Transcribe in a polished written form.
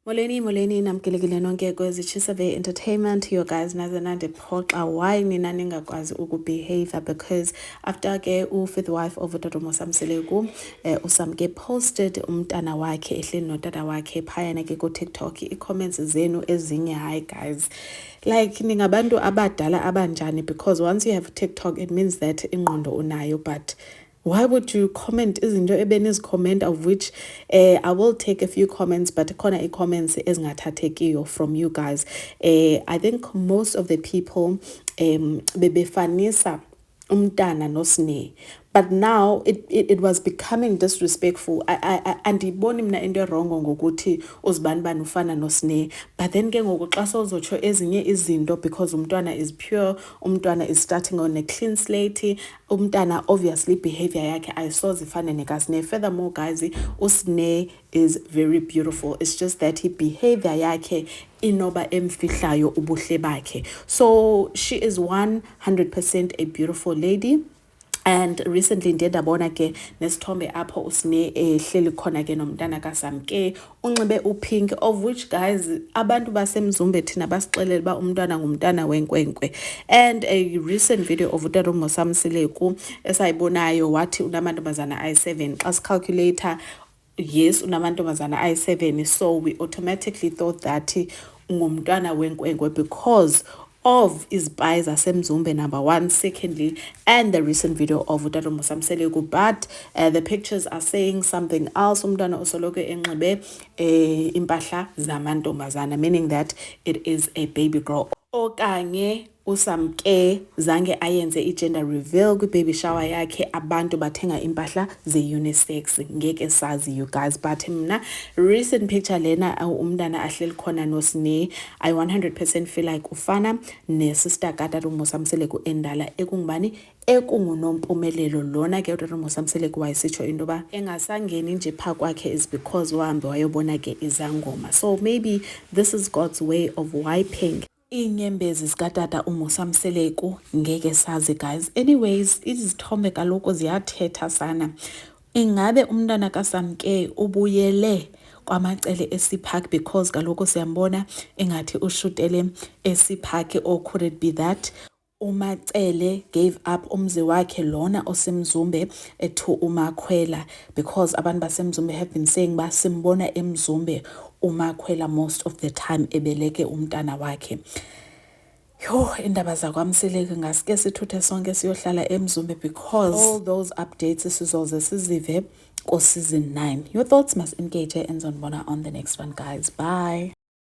Molweni namkelekile nonke kweziChisave Entertainment. You guys nazana ndiphoxa why nina ningakwazi ukubehave because after ke fifth wife of Utata Mosamseleku uSamke posted umntana wakhe ehleli notata wakhe phayana ke ku TikTok comments zenu ezinye hi guys, like ningabantu abadala abanjani, because once you have TikTok it means that ingqondo unayo, but why would you comment izinto ebeniz comment, of which I will take a few comments, but khona comments ezingathathekiyo from you guys. I think most of the people bebefanisa umntana noSne, but now it was becoming disrespectful. Andiboni mina into wrongo ngokuthi uzibani ufana noSne, but then ke ngoku xa sozotsho ezinye izinto, because umntwana is pure, umntwana is starting on a clean slate, umntana obviously behavior yakhe ayisoze ifane nekaSne. Furthermore guys, uSne is very beautiful, it's just that he behavior yakhe inoba emfihlayo ubuhle bakhe. So she is 100% a beautiful lady. And recently ndiye ndabona ke nesithombe apho uSne hleli khona ke nomntana kaSamke unxibe upink, of which guys abantu basemzumbe thina basixelele ba umntwana ngumntana wenkwenkwe. And a recent video of Utata Mosamseleku esayibonayo wathi unamantombazana ayi7 xa calculator, yes unamantombazana ayi7, so we automatically thought that ngumntwana wenkwenkwe because of iziphayi zasemzumbe, number one. Secondly, and the recent video of Utata Mosamseleku, but the pictures are saying something else. Umntwana usoloko enxibe impahla zamantombazana, meaning that it is a baby girl. Okanye uSamke zange ayenze i-gender reveal kwi-baby shower yakhe, abantu bathenga impahla ze-unisex, ngeke sazi you guys. But mna recent picture lena umntana ahleli khona noSne, I 100% feel like ufana ne-sister kaTata Mosamseleku endala ekungubani, ekunguNompumelelo. Lona ke uTata Mosamseleku wayesitsho into ba engasangeni nje phaa kwakhe is because wahambe wayobona ke izangoma. So maybe this is God's way of wiping iinyembezi zikatata uMosamseleku, ngeke sazi guys. Anyways, izithombe kaloku ziyathetha sana. Ingabe umntana kaSamke ubuyele kwamacele eSeaPark, because kaloku siyambona engathi ushutele eSeaPark, or could it be that uMacele gave up umzi wakhe lona osemzumbe to uMakhwela, because abantu basemzumbe have been saying basimbona emzumbe uMakhwela most of the time ebeleke umntana wakhe. Yo, indaba zakwaMseleku ngasike sithuthe sonke siyohlala emzumbe, because all those updates sizoze sizive ko season 9. Your thoughts must engage and on the next one guys. Bye.